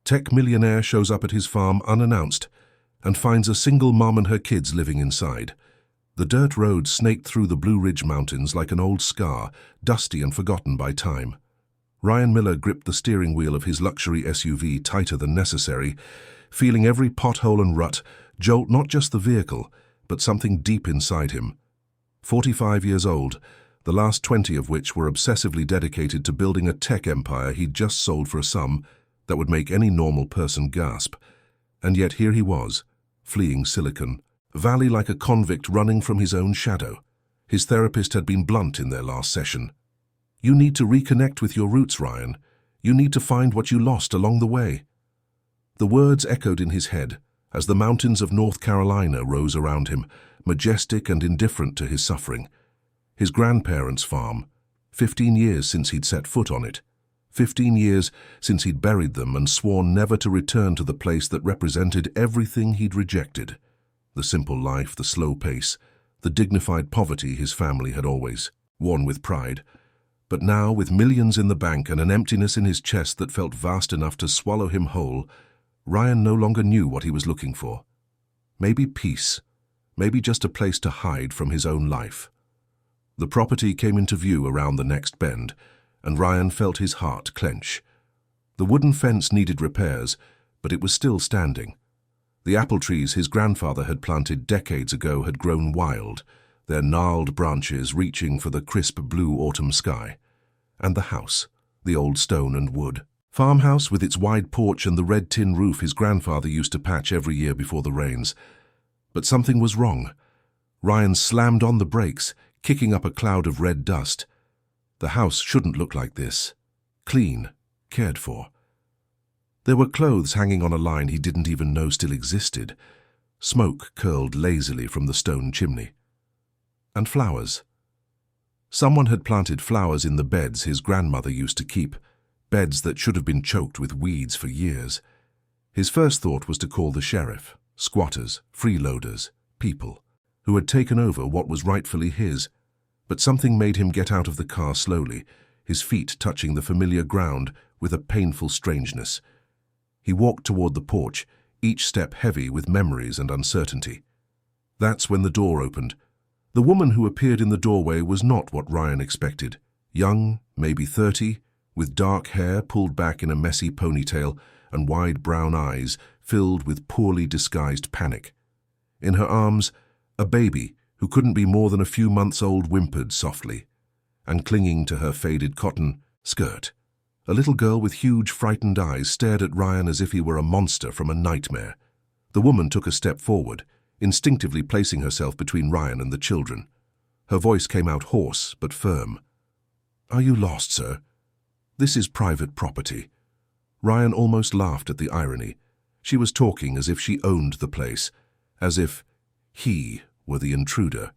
Tech Millionaire shows up at his farm unannounced and finds a single mom and her kids living inside. The dirt road snaked through the Blue Ridge Mountains like an old scar, dusty and forgotten by time. Ryan Miller gripped the steering wheel of his luxury SUV tighter than necessary, feeling every pothole and rut jolt not just the vehicle, but something deep inside him. 45 years old, the last 20 of which were obsessively dedicated to building a tech empire he'd just sold for a sum that would make any normal person gasp. And yet here he was, fleeing Silicon Valley like a convict running from his own shadow. His therapist had been blunt in their last session. "You need to reconnect with your roots, Ryan. You need to find what you lost along the way." The words echoed in his head as the mountains of North Carolina rose around him, majestic and indifferent to his suffering. His grandparents' farm, 15 years since he'd set foot on it. 15 years since he'd buried them and sworn never to return to the place that represented everything he'd rejected. The simple life, the slow pace, the dignified poverty his family had always worn with pride. But now, with millions in the bank and an emptiness in his chest that felt vast enough to swallow him whole, Ryan no longer knew what he was looking for. Maybe peace, maybe just a place to hide from his own life. The property came into view around the next bend, and Ryan felt his heart clench. The wooden fence needed repairs, but it was still standing. The apple trees his grandfather had planted decades ago had grown wild, their gnarled branches reaching for the crisp blue autumn sky. And the house, the old stone and wood farmhouse with its wide porch and the red tin roof his grandfather used to patch every year before the rains. But something was wrong. Ryan slammed on the brakes, kicking up a cloud of red dust. The house shouldn't look like this. Clean, cared for. There were clothes hanging on a line he didn't even know still existed. Smoke curled lazily from the stone chimney. And flowers. Someone had planted flowers in the beds his grandmother used to keep, beds that should have been choked with weeds for years. His first thought was to call the sheriff, squatters, freeloaders, people who had taken over what was rightfully his. But something made him get out of the car slowly, his feet touching the familiar ground with a painful strangeness. He walked toward the porch, each step heavy with memories and uncertainty. That's when the door opened. The woman who appeared in the doorway was not what Ryan expected. Young, maybe 30, with dark hair pulled back in a messy ponytail and wide brown eyes filled with poorly disguised panic. In her arms, a baby who couldn't be more than a few months old whimpered softly, and clinging to her faded cotton skirt, a little girl with huge frightened eyes stared at Ryan as if he were a monster from a nightmare. The woman took a step forward, instinctively placing herself between Ryan and the children. Her voice came out hoarse but firm. "Are you lost, sir? This is private property." Ryan almost laughed at the irony. She was talking as if she owned the place, as if he were the intruder.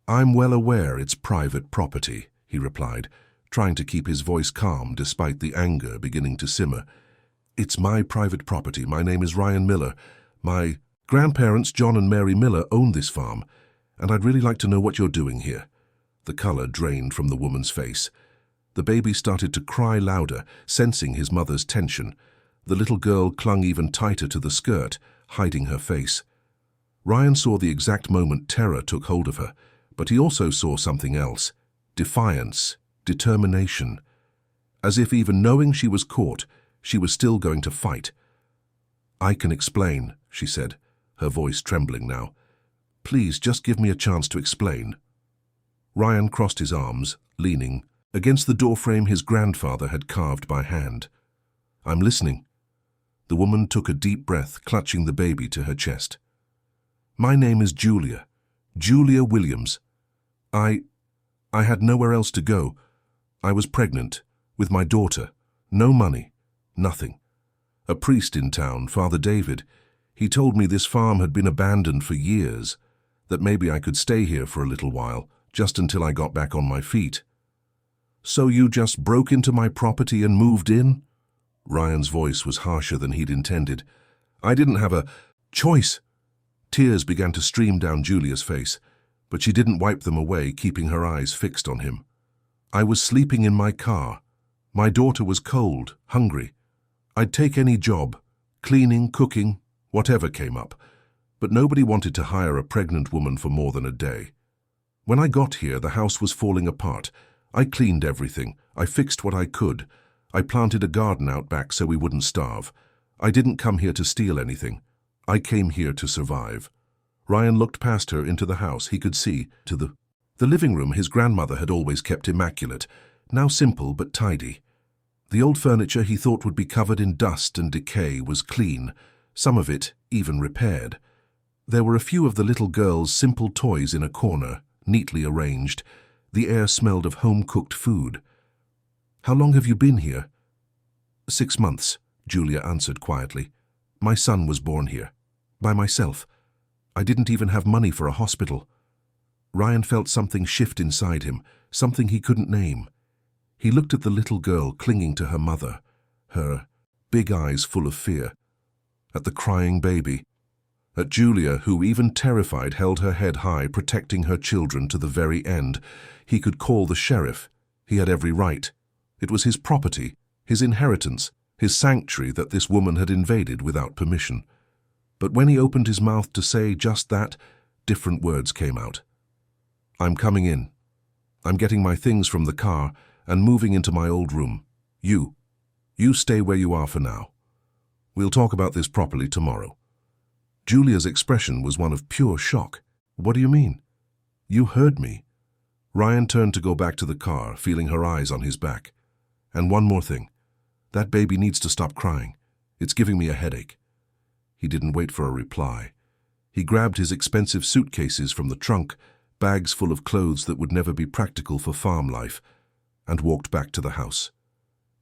"I'm well aware it's private property," he replied, trying to keep his voice calm despite the anger beginning to simmer. "It's my private property. My name is Ryan Miller. My grandparents, John and Mary Miller, own this farm, and I'd really like to know what you're doing here." The color drained from the woman's face. The baby started to cry louder, sensing his mother's tension. The little girl clung even tighter to the skirt, hiding her face. Ryan saw the exact moment terror took hold of her, but he also saw something else: defiance, determination. As if even knowing she was caught, she was still going to fight. "I can explain," she said, her voice trembling now. "Please, just give me a chance to explain." Ryan crossed his arms, leaning against the doorframe his grandfather had carved by hand. "I'm listening." The woman took a deep breath, clutching the baby to her chest. "My name is Julia Williams. I had nowhere else to go. I was pregnant, with my daughter. No money, nothing. A priest in town, Father David, he told me this farm had been abandoned for years, that maybe I could stay here for a little while, just until I got back on my feet." "So you just broke into my property and moved in?" Ryan's voice was harsher than he'd intended. "I didn't have a choice." Tears began to stream down Julia's face, but she didn't wipe them away, keeping her eyes fixed on him. "I was sleeping in my car. My daughter was cold, hungry. I'd take any job, cleaning, cooking, whatever came up, but nobody wanted to hire a pregnant woman for more than a day. When I got here, the house was falling apart. I cleaned everything. I fixed what I could. I planted a garden out back so we wouldn't starve. I didn't come here to steal anything. I came here to survive. Ryan looked past her into the house. He could see to the living room his grandmother had always kept immaculate, now simple but tidy. The old furniture he thought would be covered in dust and decay was clean, some of it even repaired. There were a few of the little girl's simple toys in a corner, neatly arranged. The air smelled of home-cooked food. "How long have you been here?" 6 months, Julia answered quietly. "My son was born here. By myself. I didn't even have money for a hospital." Ryan felt something shift inside him, something he couldn't name. He looked at the little girl clinging to her mother, her big eyes full of fear. At the crying baby. At Julia, who, even terrified, held her head high, protecting her children to the very end. He could call the sheriff. He had every right. It was his property, his inheritance, his sanctuary that this woman had invaded without permission. But when he opened his mouth to say just that, different words came out. "I'm coming in. I'm getting my things from the car and moving into my old room. You stay where you are for now. We'll talk about this properly tomorrow." Julia's expression was one of pure shock. "What do you mean?" "You heard me." Ryan turned to go back to the car, feeling her eyes on his back. "And one more thing. That baby needs to stop crying. It's giving me a headache." He didn't wait for a reply. He grabbed his expensive suitcases from the trunk, bags full of clothes that would never be practical for farm life, and walked back to the house.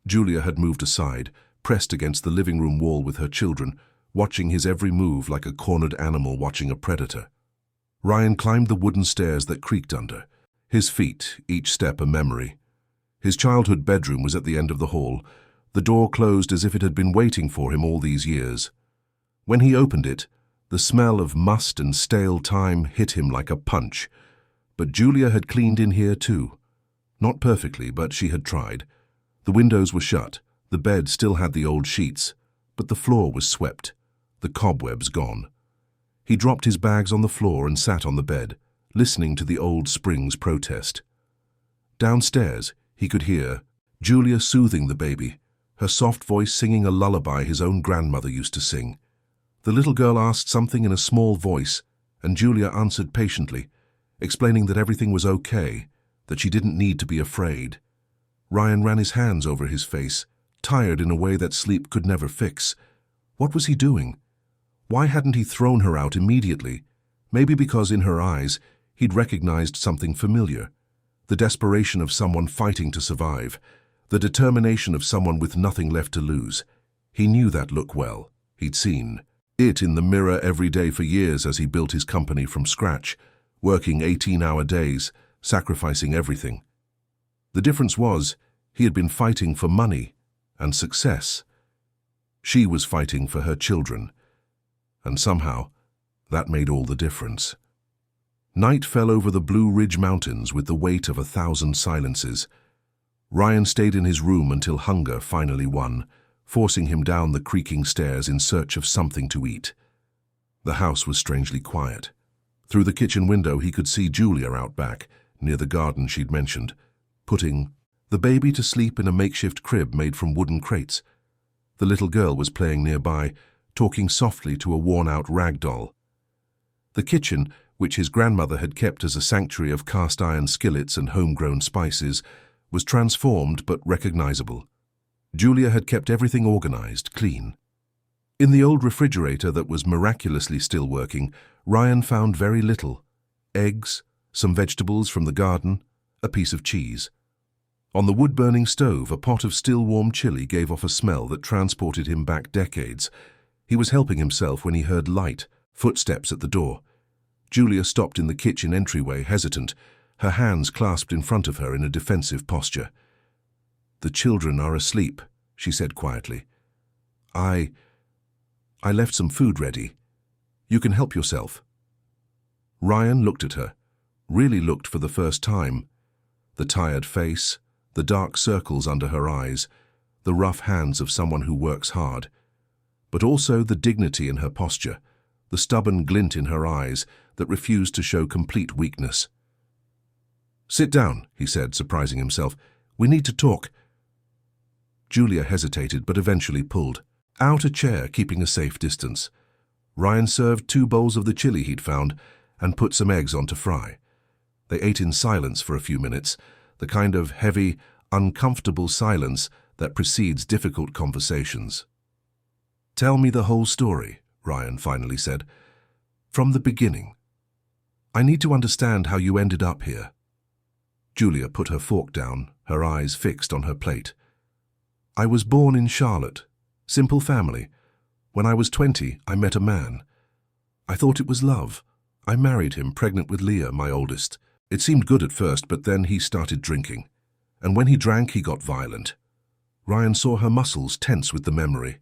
Julia had moved aside, pressed against the living room wall with her children, watching his every move like a cornered animal watching a predator. Ryan climbed the wooden stairs that creaked under, his feet, each step a memory. His childhood bedroom was at the end of the hall, the door closed as if it had been waiting for him all these years. When he opened it, the smell of must and stale time hit him like a punch. But Julia had cleaned in here too. Not perfectly, but she had tried. The windows were shut, the bed still had the old sheets, but the floor was swept, the cobwebs gone. He dropped his bags on the floor and sat on the bed, listening to the old spring's protest. Downstairs, he could hear Julia soothing the baby, her soft voice singing a lullaby his own grandmother used to sing. The little girl asked something in a small voice, and Julia answered patiently, explaining that everything was okay, that she didn't need to be afraid. Ryan ran his hands over his face, tired in a way that sleep could never fix. What was he doing? Why hadn't he thrown her out immediately? Maybe because in her eyes he'd recognized something familiar. The desperation of someone fighting to survive. The determination of someone with nothing left to lose. He knew that look well. He'd seen it in the mirror every day for years as he built his company from scratch, working 18-hour days, sacrificing everything. The difference was, he had been fighting for money and success. She was fighting for her children, and somehow, that made all the difference. Night fell over the Blue Ridge Mountains with the weight of 1,000 silences. Ryan stayed in his room until hunger finally won, forcing him down the creaking stairs in search of something to eat. The house was strangely quiet. Through the kitchen window he could see Julia out back, near the garden she'd mentioned, putting the baby to sleep in a makeshift crib made from wooden crates. The little girl was playing nearby, talking softly to a worn-out rag doll. The kitchen, which his grandmother had kept as a sanctuary of cast-iron skillets and homegrown spices, was transformed but recognizable. Julia had kept everything organized, clean. In the old refrigerator that was miraculously still working, Ryan found very little. Eggs, some vegetables from the garden, a piece of cheese. On the wood-burning stove, a pot of still-warm chili gave off a smell that transported him back decades. He was helping himself when he heard light footsteps at the door. Julia stopped in the kitchen entryway, hesitant, her hands clasped in front of her in a defensive posture. "The children are asleep," she said quietly. I left some food ready. You can help yourself." Ryan looked at her, really looked for the first time. The tired face, the dark circles under her eyes, the rough hands of someone who works hard, but also the dignity in her posture, the stubborn glint in her eyes that refused to show complete weakness. "Sit down," he said, surprising himself. "We need to talk." Julia hesitated, but eventually pulled out a chair, keeping a safe distance. Ryan served 2 bowls of the chili he'd found and put some eggs on to fry. They ate in silence for a few minutes, the kind of heavy, uncomfortable silence that precedes difficult conversations. "Tell me the whole story," Ryan finally said. "From the beginning. I need to understand how you ended up here." Julia put her fork down, her eyes fixed on her plate. "I was born in Charlotte. Simple family. When I was 20, I met a man. I thought it was love. I married him, pregnant with Leah, my oldest. It seemed good at first, but then he started drinking. And when he drank, he got violent." Ryan saw her muscles tense with the memory.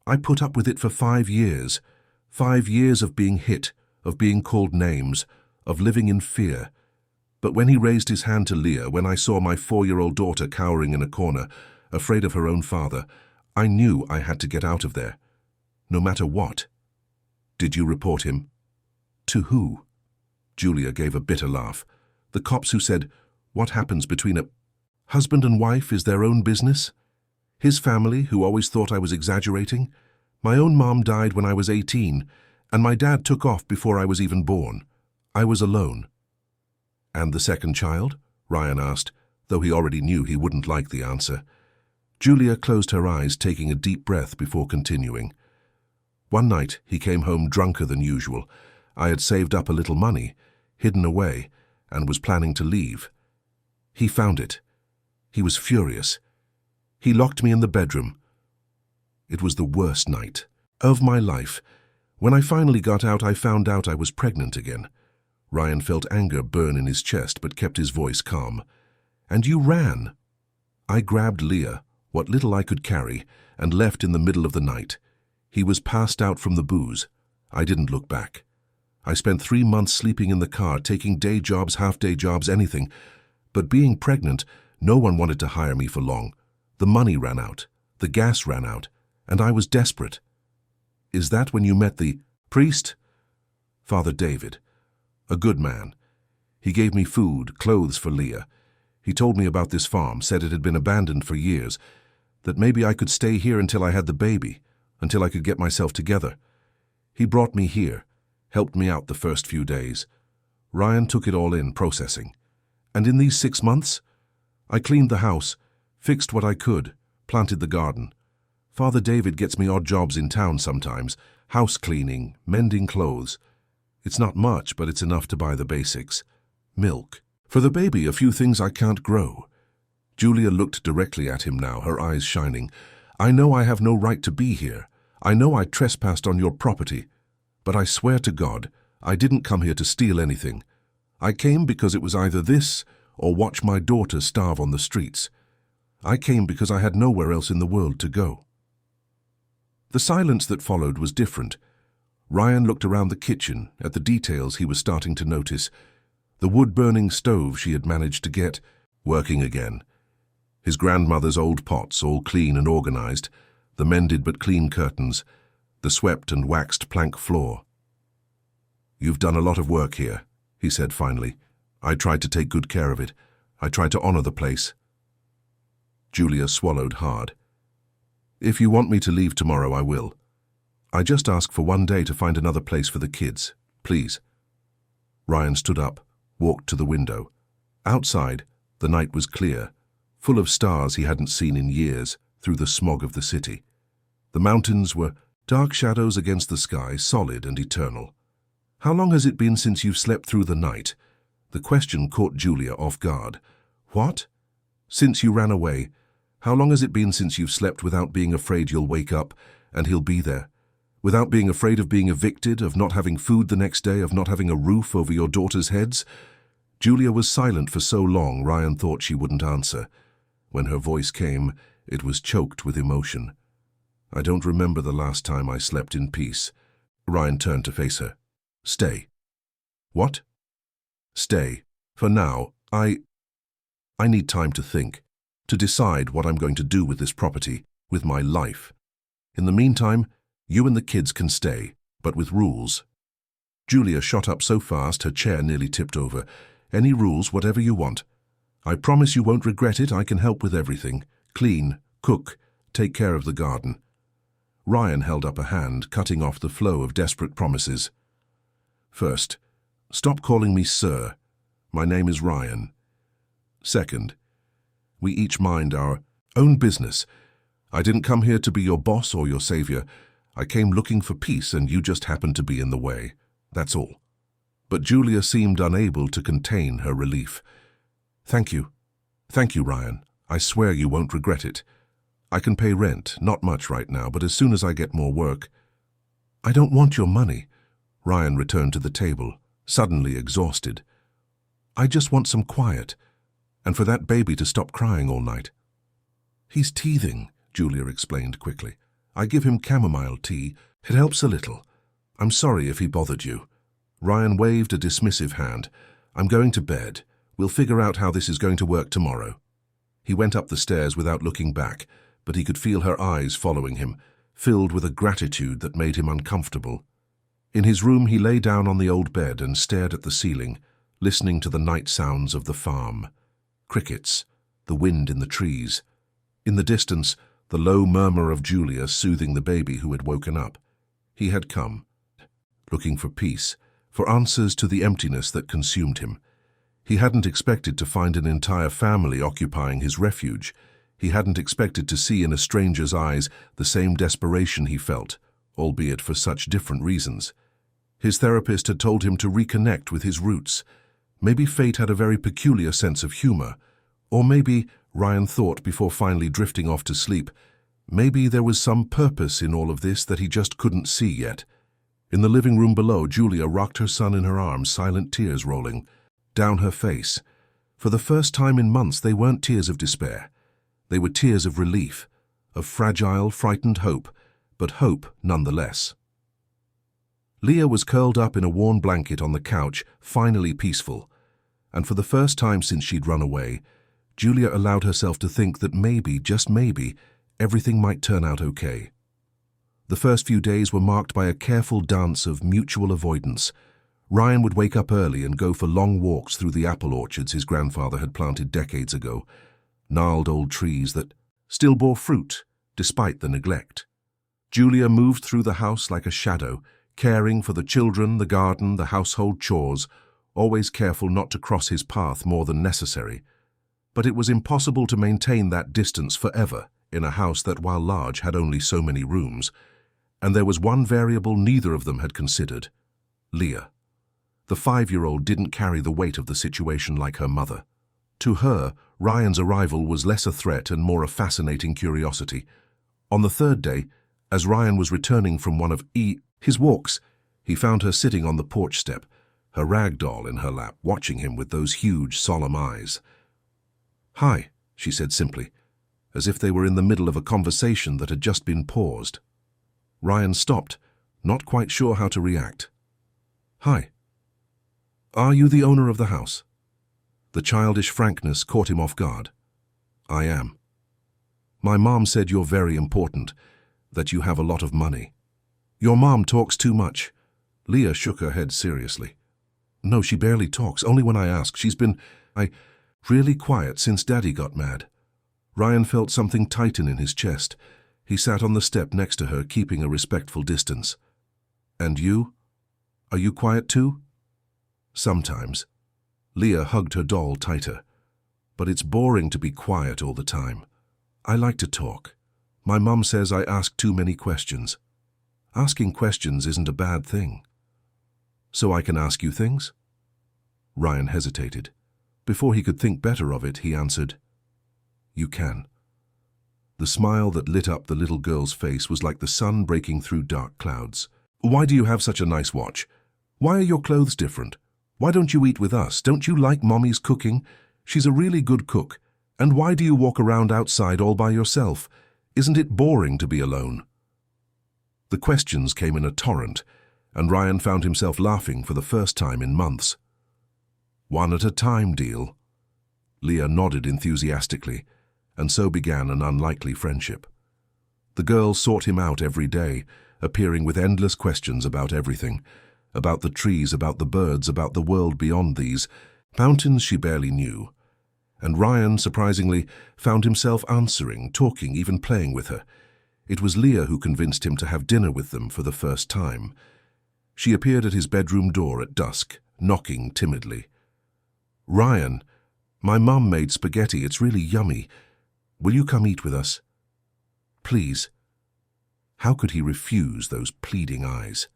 "I put up with it for 5 years. 5 years of being hit, of being called names, of living in fear. But when he raised his hand to Leah, when I saw my 4-year-old daughter cowering in a corner, afraid of her own father, I knew I had to get out of there. No matter what." "Did you report him?" "To who?" Julia gave a bitter laugh. "The cops who said, 'What happens between a husband and wife is their own business?' His family, who always thought I was exaggerating. My own mom died when I was 18, and my dad took off before I was even born. I was alone." "And the second child?" Ryan asked, though he already knew he wouldn't like the answer. Julia closed her eyes, taking a deep breath before continuing. "One night, he came home drunker than usual. I had saved up a little money, hidden away, and was planning to leave. He found it. He was furious. He locked me in the bedroom. It was the worst night of my life. When I finally got out, I found out I was pregnant again." Ryan felt anger burn in his chest, but kept his voice calm. "And you ran." "I grabbed Leah, what little I could carry, and left in the middle of the night. He was passed out from the booze. I didn't look back. I spent 3 months sleeping in the car, taking day jobs, half-day jobs, anything. But being pregnant, no one wanted to hire me for long. The money ran out, the gas ran out, and I was desperate." "Is that when you met the priest?" "Father David. A good man. He gave me food, clothes for Leah. He told me about this farm, said it had been abandoned for years, that maybe I could stay here until I had the baby, until I could get myself together. He brought me here, helped me out the first few days." Ryan took it all in, processing. "And in these 6 months, I cleaned the house, fixed what I could, planted the garden. Father David gets me odd jobs in town sometimes, house cleaning, mending clothes. It's not much, but it's enough to buy the basics. Milk. For the baby, a few things I can't grow." Julia looked directly at him now, her eyes shining. "I know I have no right to be here. I know I trespassed on your property. But I swear to God, I didn't come here to steal anything. I came because it was either this or watch my daughter starve on the streets. I came because I had nowhere else in the world to go." The silence that followed was different. Ryan looked around the kitchen at the details he was starting to notice. The wood-burning stove she had managed to get working again. His grandmother's old pots, all clean and organized, the mended but clean curtains, the swept and waxed plank floor. "You've done a lot of work here," he said finally. "I tried to take good care of it. I tried to honor the place." Julia swallowed hard. "If you want me to leave tomorrow, I will. I just ask for 1 day to find another place for the kids, please." Ryan stood up, walked to the window. Outside, the night was clear, full of stars he hadn't seen in years through the smog of the city. The mountains were dark shadows against the sky, solid and eternal. "How long has it been since you've slept through the night?" The question caught Julia off guard. "What? Since you ran away? How long has it been since you've slept without being afraid you'll wake up and he'll be there? Without being afraid of being evicted, of not having food the next day, of not having a roof over your daughters' heads?" Julia was silent for so long Ryan thought she wouldn't answer. When her voice came, it was choked with emotion. "I don't remember the last time I slept in peace." Ryan turned to face her. "Stay." "What?" "Stay. For now, I need time to think." to decide what I'm going to do with this property, with my life. In the meantime, you and the kids can stay, but with rules." Julia shot up so fast her chair nearly tipped over. "Any rules, whatever you want. I promise you won't regret it. I can help with everything. Clean, cook, take care of the garden." Ryan held up a hand, cutting off the flow of desperate promises. "First, stop calling me sir. My name is Ryan. Second, we each mind our own business. I didn't come here to be your boss or your savior. I came looking for peace and you just happened to be in the way. That's all." But Julia seemed unable to contain her relief. Thank you, Ryan. I swear you won't regret it. I can pay rent, not much right now, but as soon as I get more work." "I don't want your money." Ryan returned to the table, suddenly exhausted. "I just want some quiet, and for that baby to stop crying all night." "He's teething," Julia explained quickly. "I give him chamomile tea. It helps a little. I'm sorry if he bothered you." Ryan waved a dismissive hand. "I'm going to bed. We'll figure out how this is going to work tomorrow." He went up the stairs without looking back, but he could feel her eyes following him, filled with a gratitude that made him uncomfortable. In his room he lay down on the old bed and stared at the ceiling, listening to the night sounds of the farm. Crickets, the wind in the trees. In the distance, the low murmur of Julia soothing the baby who had woken up. He had come, looking for peace, for answers to the emptiness that consumed him. He hadn't expected to find an entire family occupying his refuge. He hadn't expected to see in a stranger's eyes the same desperation he felt, albeit for such different reasons. His therapist had told him to reconnect with his roots. Maybe fate had a very peculiar sense of humor. Or maybe, Ryan thought before finally drifting off to sleep, maybe there was some purpose in all of this that he just couldn't see yet. In the living room below, Julia rocked her son in her arms, silent tears rolling down her face. For the first time in months, they weren't tears of despair. They were tears of relief, of fragile, frightened hope, but hope nonetheless. Leah was curled up in a worn blanket on the couch, finally peaceful, and for the first time since she'd run away, Julia allowed herself to think that maybe, just maybe, everything might turn out okay. The first few days were marked by a careful dance of mutual avoidance. Ryan would wake up early and go for long walks through the apple orchards his grandfather had planted decades ago, gnarled old trees that still bore fruit despite the neglect. Julia moved through the house like a shadow, caring for the children, the garden, the household chores, always careful not to cross his path more than necessary. But it was impossible to maintain that distance forever in a house that, while large, had only so many rooms. And there was one variable neither of them had considered: Leah. The 5-year-old didn't carry the weight of the situation like her mother. To her, Ryan's arrival was less a threat and more a fascinating curiosity. On the third day, as Ryan was returning from one of his walks, he found her sitting on the porch step, her rag doll in her lap, watching him with those huge, solemn eyes. "Hi," she said simply, as if they were in the middle of a conversation that had just been paused. Ryan stopped, not quite sure how to react. "Hi. Are you the owner of the house?" The childish frankness caught him off guard. "I am. My mom said you're very important, that you have a lot of money." "Your mom talks too much." Leah shook her head seriously. "No, she barely talks, only when I ask. She's been really quiet since Daddy got mad." Ryan felt something tighten in his chest. He sat on the step next to her, keeping a respectful distance. "And you? Are you quiet too?" "Sometimes." Leah hugged her doll tighter. "But it's boring to be quiet all the time. I like to talk. My mom says I ask too many questions." "Asking questions isn't a bad thing." "So I can ask you things?" Ryan hesitated. Before he could think better of it, he answered, "You can." The smile that lit up the little girl's face was like the sun breaking through dark clouds. "Why do you have such a nice watch? Why are your clothes different? Why don't you eat with us? Don't you like Mommy's cooking? She's a really good cook. And why do you walk around outside all by yourself? Isn't it boring to be alone?" The questions came in a torrent, and Ryan found himself laughing for the first time in months. "One at a time, deal." Leah nodded enthusiastically, and so began an unlikely friendship. The girl sought him out every day, appearing with endless questions about everything, about the trees, about the birds, about the world beyond these, mountains she barely knew. And Ryan, surprisingly, found himself answering, talking, even playing with her. It was Leah who convinced him to have dinner with them for the first time. She appeared at his bedroom door at dusk, knocking timidly. "Ryan, my mum made spaghetti. It's really yummy. Will you come eat with us? Please." How could he refuse those pleading eyes?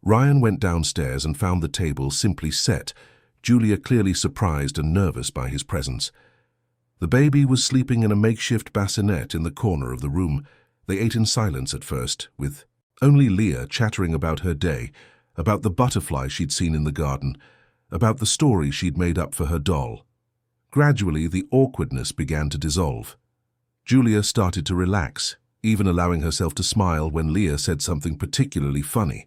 Ryan went downstairs and found the table simply set, Julia clearly surprised and nervous by his presence. The baby was sleeping in a makeshift bassinet in the corner of the room. They ate in silence at first, with only Leah chattering about her day, about the butterfly she'd seen in the garden, about the story she'd made up for her doll. Gradually, the awkwardness began to dissolve. Julia started to relax, even allowing herself to smile when Leah said something particularly funny.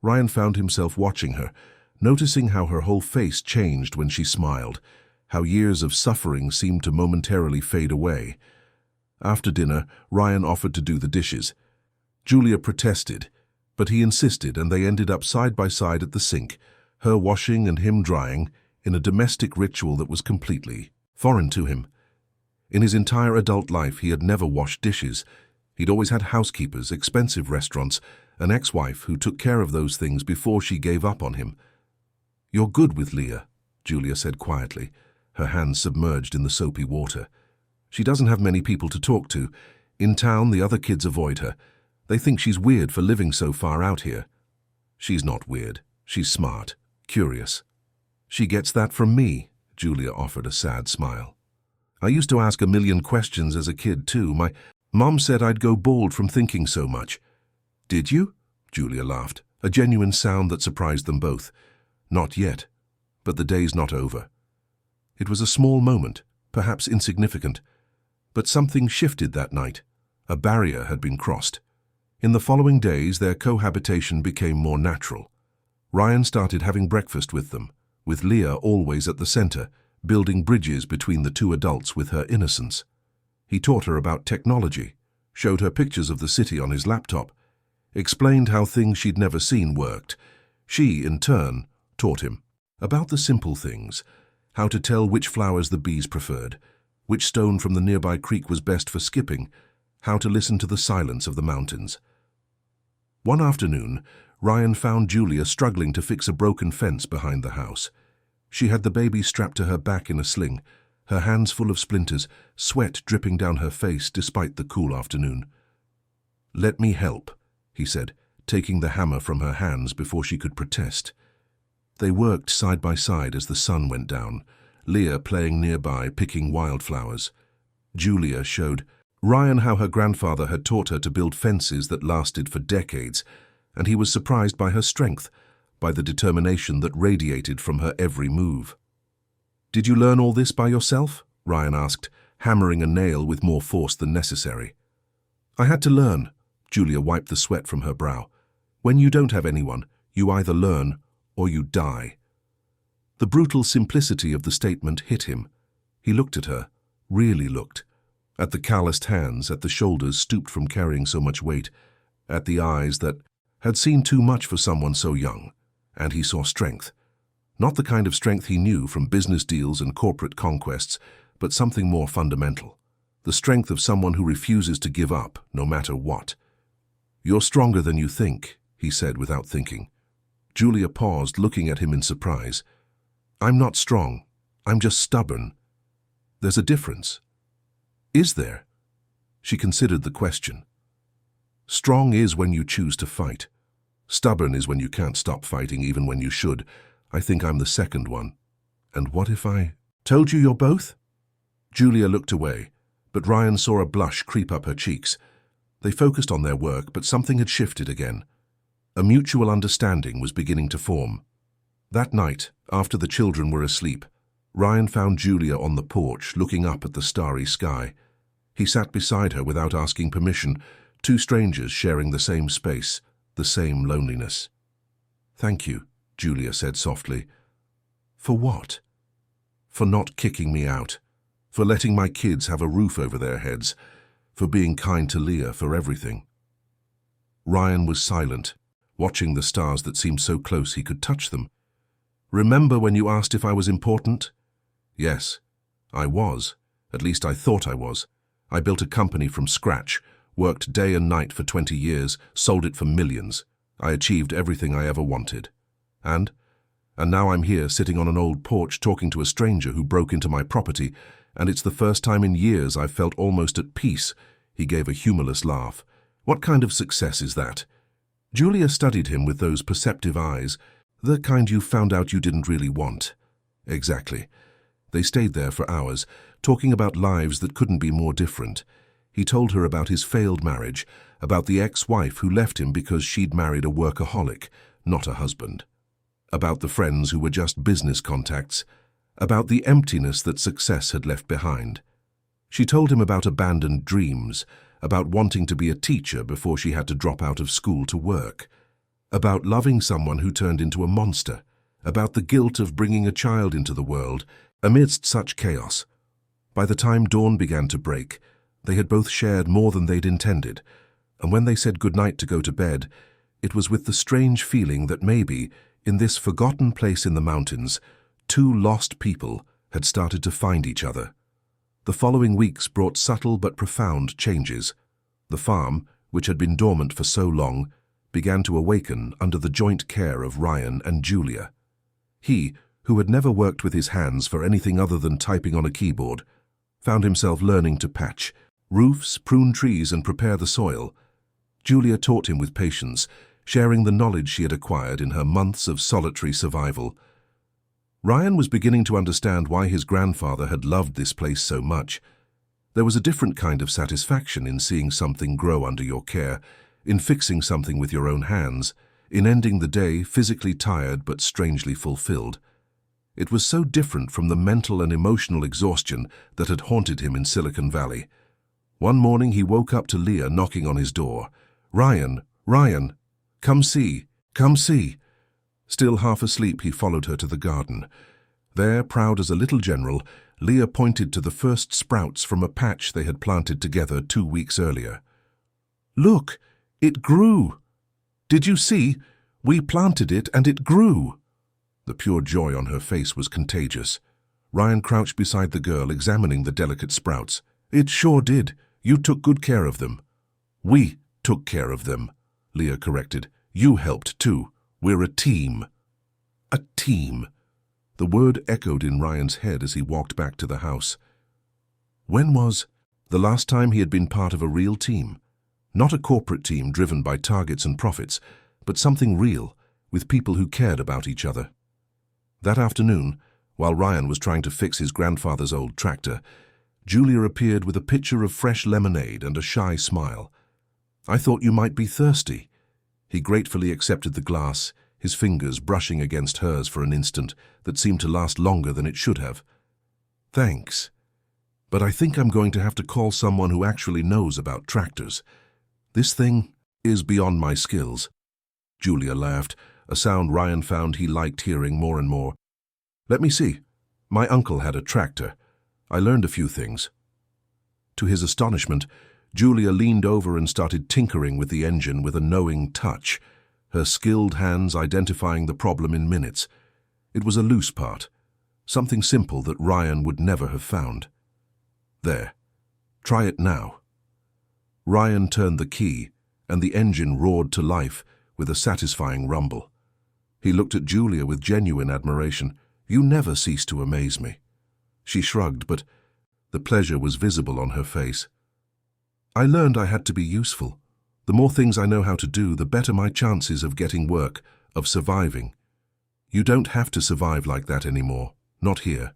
Ryan found himself watching her, noticing how her whole face changed when she smiled, how years of suffering seemed to momentarily fade away. After dinner, Ryan offered to do the dishes. Julia protested, but he insisted, and they ended up side by side at the sink, her washing and him drying, in a domestic ritual that was completely foreign to him. In his entire adult life, he had never washed dishes. He'd always had housekeepers, expensive restaurants, an ex-wife who took care of those things before she gave up on him. "You're good with Leah," Julia said quietly, her hands submerged in the soapy water. "She doesn't have many people to talk to. In town, the other kids avoid her. They think she's weird for living so far out here." "She's not weird. She's smart, curious." "She gets that from me," Julia offered a sad smile. "I used to ask a million questions as a kid, too. My mom said I'd go bald from thinking so much." "Did you?" Julia laughed, a genuine sound that surprised them both. "Not yet, but the day's not over." It was a small moment, perhaps insignificant, but something shifted that night. A barrier had been crossed. In the following days, their cohabitation became more natural. Ryan started having breakfast with them, with Leah always at the center, building bridges between the two adults with her innocence. He taught her about technology, showed her pictures of the city on his laptop, explained how things she'd never seen worked. She, in turn, taught him about the simple things, how to tell which flowers the bees preferred, which stone from the nearby creek was best for skipping, how to listen to the silence of the mountains. One afternoon, Ryan found Julia struggling to fix a broken fence behind the house. She had the baby strapped to her back in a sling, her hands full of splinters, sweat dripping down her face despite the cool afternoon. "Let me help," he said, taking the hammer from her hands before she could protest. They worked side by side as the sun went down, Leah playing nearby, picking wildflowers. Julia showed Ryan how her grandfather had taught her to build fences that lasted for decades, and he was surprised by her strength, by the determination that radiated from her every move. "Did you learn all this by yourself?" Ryan asked, hammering a nail with more force than necessary. "I had to learn," Julia wiped the sweat from her brow. "When you don't have anyone, you either learn or you die." The brutal simplicity of the statement hit him. He looked at her, really looked, at the calloused hands, at the shoulders stooped from carrying so much weight, at the eyes that had seen too much for someone so young, and he saw strength. Not the kind of strength he knew from business deals and corporate conquests, but something more fundamental. The strength of someone who refuses to give up, no matter what. "You're stronger than you think," he said without thinking. Julia paused, looking at him in surprise. "I'm not strong. I'm just stubborn." "There's a difference." "Is there?" She considered the question. "Strong is when you choose to fight. Stubborn is when you can't stop fighting even when you should. I think I'm the second one. And what if I told you you're both?" Julia looked away, but Ryan saw a blush creep up her cheeks. They focused on their work, but something had shifted again. A mutual understanding was beginning to form. That night, after the children were asleep, Ryan found Julia on the porch, looking up at the starry sky. He sat beside her without asking permission, two strangers sharing the same space, the same loneliness. "Thank you," Julia said softly. "For what?" "For not kicking me out." for letting my kids have a roof over their heads, for being kind to Leah, for everything." Ryan was silent, watching the stars that seemed so close he could touch them. "Remember when you asked if I was important?" "Yes, I was. At least I thought I was. I built a company from scratch, worked day and night for 20 years, sold it for millions. I achieved everything I ever wanted. And now I'm here sitting on an old porch talking to a stranger who broke into my property, and it's the first time in years I've felt almost at peace." He gave a humorless laugh. "What kind of success is that?" Julia studied him with those perceptive eyes, the kind you found out you didn't really want. Exactly. They stayed there for hours, talking about lives that couldn't be more different. He told her about his failed marriage, about the ex-wife who left him because she'd married a workaholic, not a husband. About the friends who were just business contacts, about the emptiness that success had left behind. She told him about abandoned dreams, about wanting to be a teacher before she had to drop out of school to work, about loving someone who turned into a monster, about the guilt of bringing a child into the world amidst such chaos. By the time dawn began to break, they had both shared more than they'd intended, and when they said goodnight to go to bed, it was with the strange feeling that maybe, in this forgotten place in the mountains, two lost people had started to find each other. The following weeks brought subtle but profound changes. The farm, which had been dormant for so long, began to awaken under the joint care of Ryan and Julia. He, who had never worked with his hands for anything other than typing on a keyboard, found himself learning to patch roofs, prune trees, and prepare the soil. Julia taught him with patience, sharing the knowledge she had acquired in her months of solitary survival. Ryan was beginning to understand why his grandfather had loved this place so much. There was a different kind of satisfaction in seeing something grow under your care, in fixing something with your own hands, in ending the day physically tired but strangely fulfilled. It was so different from the mental and emotional exhaustion that had haunted him in Silicon Valley. One morning he woke up to Leah knocking on his door. "Ryan, Ryan, come see, come see." Still half asleep, he followed her to the garden. There, proud as a little general, Leah pointed to the first sprouts from a patch they had planted together 2 weeks earlier. "Look, it grew! Did you see? We planted it and it grew!" The pure joy on her face was contagious. Ryan crouched beside the girl, examining the delicate sprouts. "It sure did. You took good care of them." "We took care of them," Leah corrected. "You helped too. We're a team." A team. The word echoed in Ryan's head as he walked back to the house. When was the last time he had been part of a real team? Not a corporate team driven by targets and profits, but something real, with people who cared about each other. That afternoon, while Ryan was trying to fix his grandfather's old tractor, Julia appeared with a pitcher of fresh lemonade and a shy smile. "I thought you might be thirsty." He gratefully accepted the glass, his fingers brushing against hers for an instant that seemed to last longer than it should have. "Thanks. But I think I'm going to have to call someone who actually knows about tractors. This thing is beyond my skills." Julia laughed, a sound Ryan found he liked hearing more and more. "Let me see. My uncle had a tractor. I learned a few things." To his astonishment, Julia leaned over and started tinkering with the engine with a knowing touch, her skilled hands identifying the problem in minutes. It was a loose part, something simple that Ryan would never have found. "There. Try it now." Ryan turned the key, and the engine roared to life with a satisfying rumble. He looked at Julia with genuine admiration. "You never cease to amaze me." She shrugged, but the pleasure was visible on her face. "I learned I had to be useful. The more things I know how to do, the better my chances of getting work, of surviving. You don't have to survive like that anymore, not here."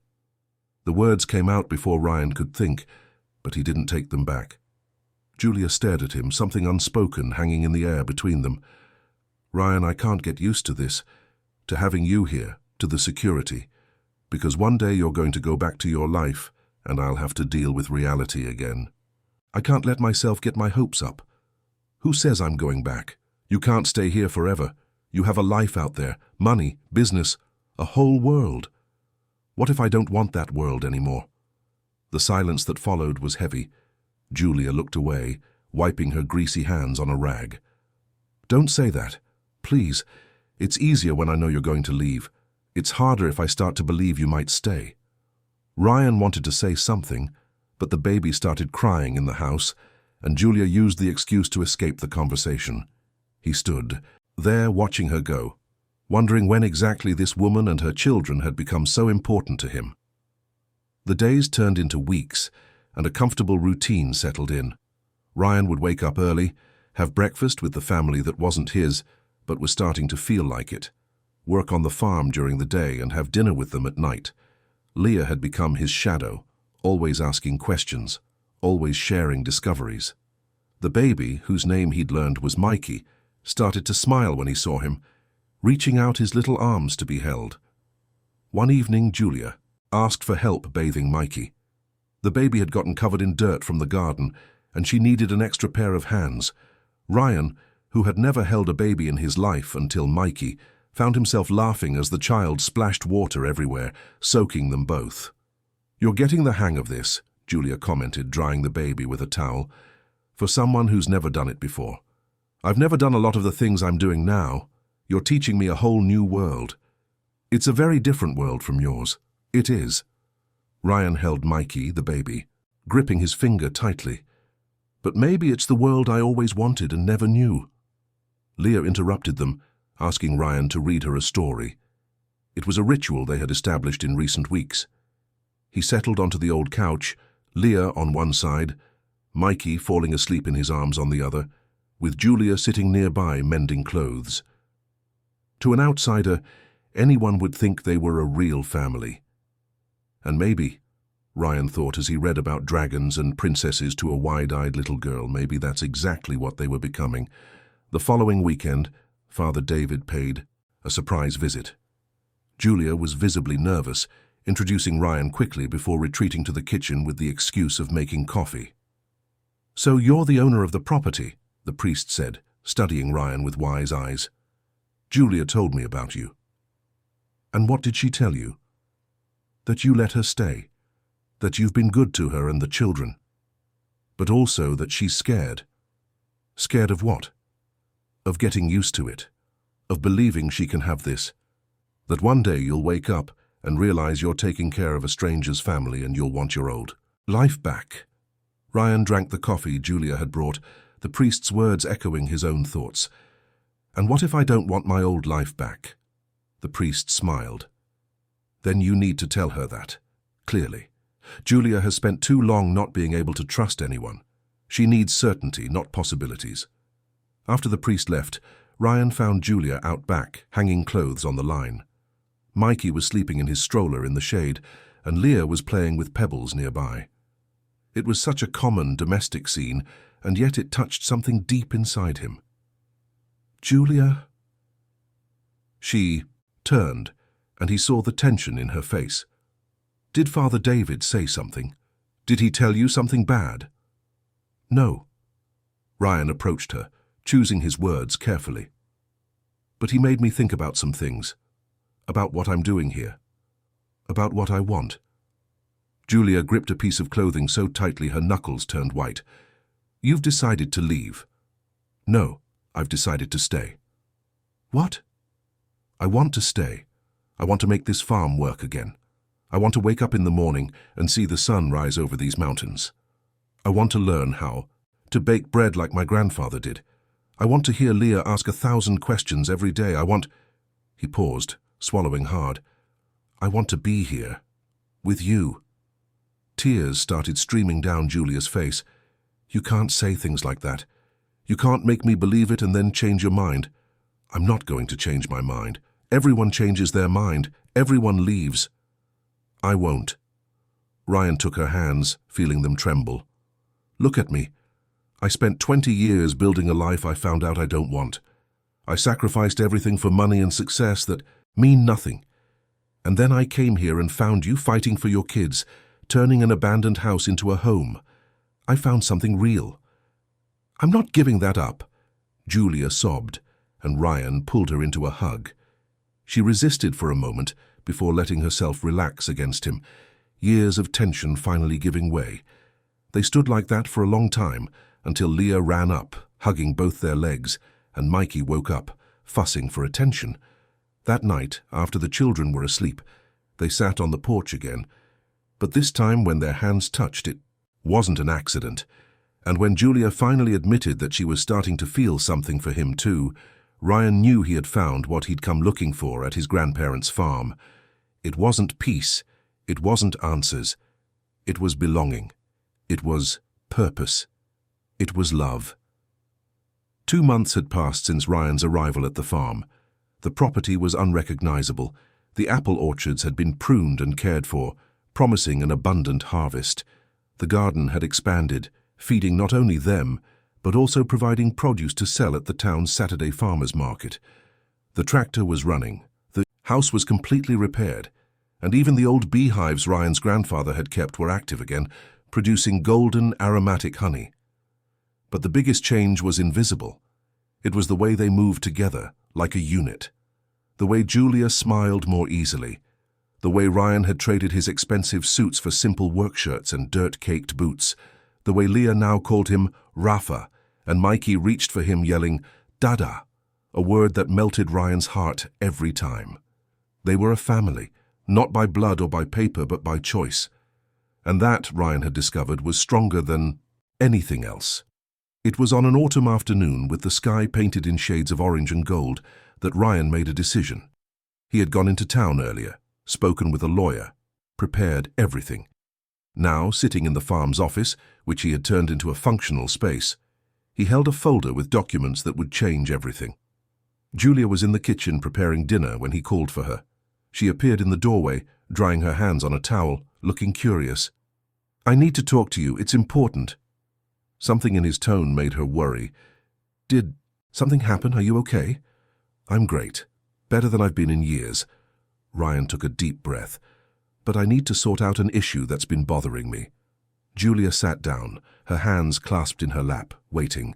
The words came out before Ryan could think, but he didn't take them back. Julia stared at him, something unspoken hanging in the air between them. "Ryan, I can't get used to this, to having you here, to the security, because one day you're going to go back to your life, and I'll have to deal with reality again. I can't let myself get my hopes up. Who says I'm going back? You can't stay here forever. You have a life out there, money, business, a whole world. What if I don't want that world anymore? The silence that followed was heavy. Julia looked away, wiping her greasy hands on a rag. "Don't say that. Please. It's easier when I know you're going to leave. It's harder if I start to believe you might stay." Ryan wanted to say something, but the baby started crying in the house, and Julia used the excuse to escape the conversation. He stood there watching her go, wondering when exactly this woman and her children had become so important to him. The days turned into weeks, and a comfortable routine settled in. Ryan would wake up early, have breakfast with the family that wasn't his, but was starting to feel like it, work on the farm during the day and have dinner with them at night. Leah had become his shadow, always asking questions, always sharing discoveries. The baby, whose name he'd learned was Mikey, started to smile when he saw him, reaching out his little arms to be held. One evening, Julia asked for help bathing Mikey. The baby had gotten covered in dirt from the garden, and she needed an extra pair of hands. Ryan, who had never held a baby in his life until Mikey, found himself laughing as the child splashed water everywhere, soaking them both. "You're getting the hang of this," Julia commented, drying the baby with a towel. "For someone who's never done it before. I've never done a lot of the things I'm doing now. You're teaching me a whole new world. It's a very different world from yours. It is." Ryan held Mikey, the baby, gripping his finger tightly. "But maybe it's the world I always wanted and never knew." Leah interrupted them, asking Ryan to read her a story. It was a ritual they had established in recent weeks. He settled onto the old couch, Leah on one side, Mikey falling asleep in his arms on the other, with Julia sitting nearby mending clothes. To an outsider, anyone would think they were a real family. And maybe, Ryan thought as he read about dragons and princesses to a wide-eyed little girl, maybe that's exactly what they were becoming. The following weekend, Father David paid a surprise visit. Julia was visibly nervous, introducing Ryan quickly before retreating to the kitchen with the excuse of making coffee. "So you're the owner of the property," the priest said, studying Ryan with wise eyes. "Julia told me about you." "And what did she tell you?" "That you let her stay, that you've been good to her and the children, but also that she's scared." "Scared of what?" "Of getting used to it, of believing she can have this, that one day you'll wake up and realize you're taking care of a stranger's family and you'll want your old life back." Ryan drank the coffee Julia had brought, the priest's words echoing his own thoughts. "And what if I don't want my old life back?" The priest smiled. "Then you need to tell her that, clearly. Julia has spent too long not being able to trust anyone. She needs certainty, not possibilities." After the priest left, Ryan found Julia out back, hanging clothes on the line. Mikey was sleeping in his stroller in the shade, and Leah was playing with pebbles nearby. It was such a common domestic scene, and yet it touched something deep inside him. "Julia?" She turned, and he saw the tension in her face. "Did Father David say something? Did he tell you something bad?" "No." Ryan approached her, choosing his words carefully. "But he made me think about some things, about what I'm doing here, about what I want." Julia gripped a piece of clothing so tightly her knuckles turned white. "You've decided to leave." "No, I've decided to stay." "What?" "I want to stay. I want to make this farm work again. I want to wake up in the morning and see the sun rise over these mountains. I want to learn how to bake bread like my grandfather did. I want to hear Leah ask 1,000 questions every day. I want—" He paused, swallowing hard. "I want to be here, with you." Tears started streaming down Julia's face. "You can't say things like that. You can't make me believe it and then change your mind." "I'm not going to change my mind. Everyone changes their mind. Everyone leaves." "I won't." Ryan took her hands, feeling them tremble. "Look at me. I spent 20 years building a life I found out I don't want. I sacrificed everything for money and success that mean nothing. And then I came here and found you fighting for your kids, turning an abandoned house into a home. I found something real. I'm not giving that up." Julia sobbed, and Ryan pulled her into a hug. She resisted for a moment before letting herself relax against him. years of tension finally giving way. They stood like that for a long time, until Leah ran up, hugging both their legs, and Mikey woke up, fussing for attention. That night, after the children were asleep, they sat on the porch again. But this time when their hands touched, it wasn't an accident. And when Julia finally admitted that she was starting to feel something for him too, Ryan knew he had found what he'd come looking for at his grandparents' farm. It wasn't peace, it wasn't answers. It was belonging. It was purpose. It was love. 2 months had passed since Ryan's arrival at the farm. The property was unrecognizable. The apple orchards had been pruned and cared for, promising an abundant harvest. The garden had expanded, feeding not only them, but also providing produce to sell at the town's Saturday farmers' market. The tractor was running, the house was completely repaired, and even the old beehives Ryan's grandfather had kept were active again, producing golden, aromatic honey. But the biggest change was invisible. It was the way they moved together, like a unit. The way Julia smiled more easily. The way Ryan had traded his expensive suits for simple work shirts and dirt-caked boots. The way Leah now called him Rafa, and Mikey reached for him yelling, Dada, a word that melted Ryan's heart every time. They were a family, not by blood or by paper, but by choice. And that, Ryan had discovered, was stronger than anything else. It was on an autumn afternoon, with the sky painted in shades of orange and gold, that Ryan made a decision. He had gone into town earlier, spoken with a lawyer, prepared everything. Now, sitting in the farm's office, which he had turned into a functional space, he held a folder with documents that would change everything. Julia was in the kitchen preparing dinner when he called for her. She appeared in the doorway, drying her hands on a towel, looking curious. "I need to talk to you, it's important." Something in his tone made her worry. "Did something happen? Are you okay?" "I'm great. Better than I've been in years." Ryan took a deep breath. "But I need to sort out an issue that's been bothering me." Julia sat down, her hands clasped in her lap, waiting.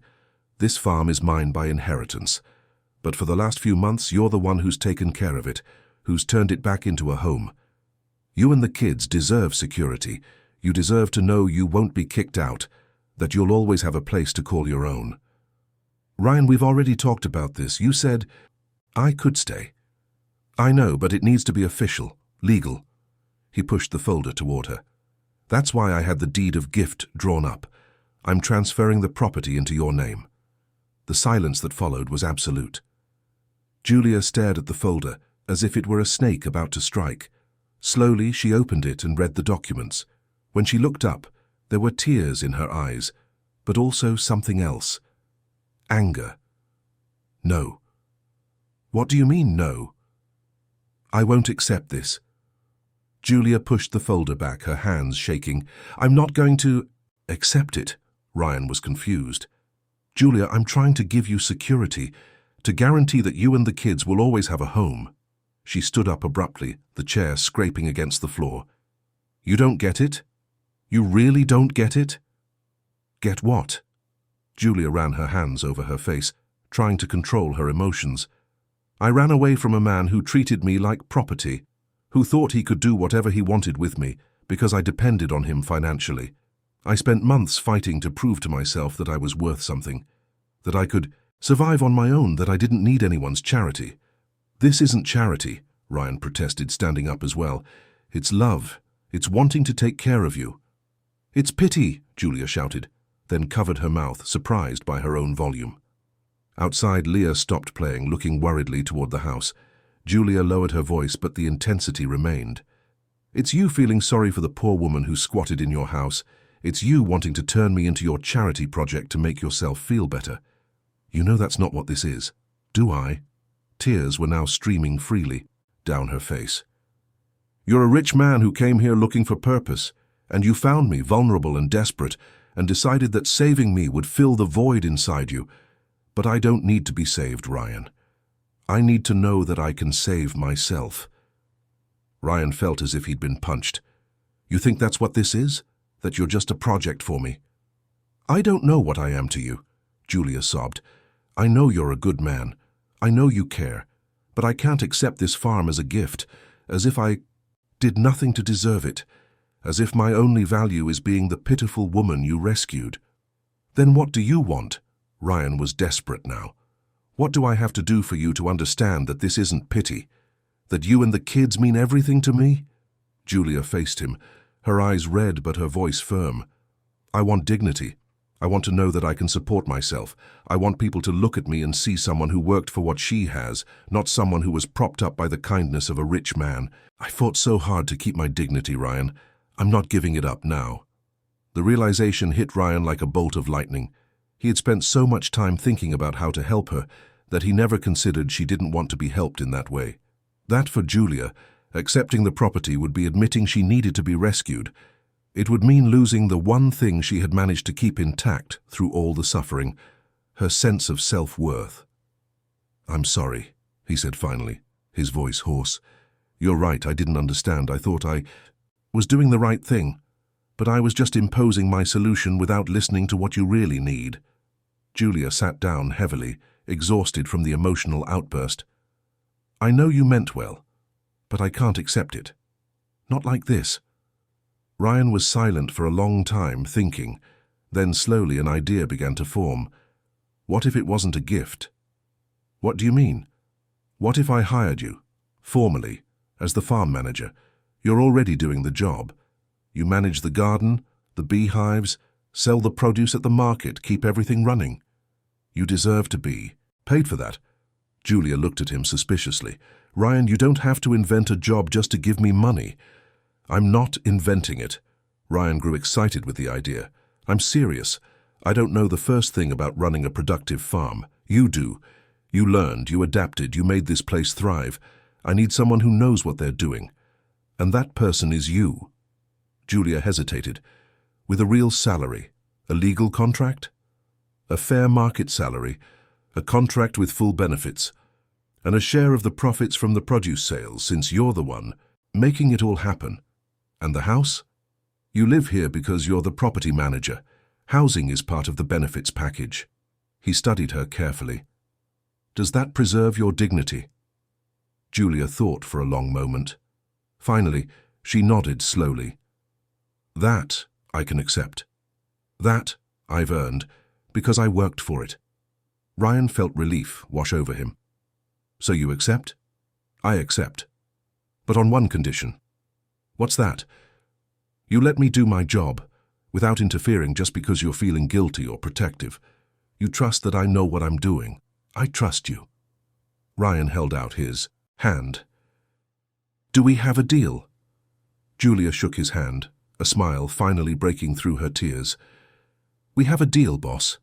"This farm is mine by inheritance. But for the last few months, you're the one who's taken care of it, who's turned it back into a home. You and the kids deserve security. You deserve to know you won't be kicked out, that you'll always have a place to call your own." "Ryan, we've already talked about this. You said I could stay." "I know, but it needs to be official, legal." He pushed the folder toward her. "That's why I had the deed of gift drawn up. I'm transferring the property into your name." The silence that followed was absolute. Julia stared at the folder as if it were a snake about to strike. Slowly, she opened it and read the documents. When she looked up, there were tears in her eyes, but also something else. Anger. "No." "What do you mean, no?" "I won't accept this." Julia pushed the folder back, her hands shaking. "I'm not going to accept it." Ryan was confused. "Julia, I'm trying to give you security, to guarantee that you and the kids will always have a home." She stood up abruptly, the chair scraping against the floor. "You don't get it? You really don't get it?" "Get what?" Julia ran her hands over her face, trying to control her emotions. "I ran away from a man who treated me like property, who thought he could do whatever he wanted with me because I depended on him financially. I spent months fighting to prove to myself that I was worth something, that I could survive on my own, that I didn't need anyone's charity." "This isn't charity," Ryan protested, standing up as well. "It's love. It's wanting to take care of you." "It's pity," Julia shouted, then covered her mouth, surprised by her own volume. Outside, Leah stopped playing, looking worriedly toward the house. Julia lowered her voice, but the intensity remained. "It's you feeling sorry for the poor woman who squatted in your house. It's you wanting to turn me into your charity project to make yourself feel better. You know that's not what this is, do I?" Tears were now streaming freely down her face. "You're a rich man who came here looking for purpose, and you found me vulnerable and desperate, and decided that saving me would fill the void inside you. But I don't need to be saved, Ryan. I need to know that I can save myself." Ryan felt as if he'd been punched. "You think that's what this is? That you're just a project for me?" "I don't know what I am to you," Julia sobbed. "I know you're a good man. I know you care. But I can't accept this farm as a gift, as if I did nothing to deserve it. as if my only value is being the pitiful woman you rescued. Then what do you want? Ryan was desperate now. What do I have to do for you to understand that this isn't pity? That you and the kids mean everything to me? Julia faced him, her eyes red but her voice firm. I want dignity. I want to know that I can support myself. I want people to look at me and see someone who worked for what she has, not someone who was propped up by the kindness of a rich man. I fought so hard to keep my dignity, Ryan. I'm not giving it up now. The realization hit Ryan like a bolt of lightning. He had spent so much time thinking about how to help her that he never considered she didn't want to be helped in that way. That for Julia, accepting the property would be admitting she needed to be rescued. It would mean losing the one thing she had managed to keep intact through all the suffering, her sense of self-worth. I'm sorry, he said finally, his voice hoarse. You're right, I didn't understand. I thought I was doing the right thing, but I was just imposing my solution without listening to what you really need. Julia sat down heavily, exhausted from the emotional outburst. I know you meant well, but I can't accept it. Not like this. Ryan was silent for a long time, thinking. Then slowly an idea began to form. What if it wasn't a gift? What do you mean? What if I hired you, formally, as the farm manager? You're already doing the job. You manage the garden, the beehives, sell the produce at the market, keep everything running. You deserve to be paid for that. Julia looked at him suspiciously. Ryan, you don't have to invent a job just to give me money. I'm not inventing it. Ryan grew excited with the idea. I'm serious. I don't know the first thing about running a productive farm. You do. You learned, you adapted, you made this place thrive. I need someone who knows what they're doing. And that person is you. Julia hesitated. With a real salary, a legal contract? A fair market salary, a contract with full benefits, and a share of the profits from the produce sales, since you're the one making it all happen. And the house? You live here because you're the property manager. Housing is part of the benefits package. He studied her carefully. Does that preserve your dignity? Julia thought for a long moment. Finally, she nodded slowly. That I can accept. That I've earned, because I worked for it. Ryan felt relief wash over him. So you accept? I accept. But on one condition. What's that? You let me do my job, without interfering just because you're feeling guilty or protective. You trust that I know what I'm doing. I trust you. Ryan held out his hand. Do we have a deal? Julia shook his hand, a smile finally breaking through her tears. We have a deal, boss.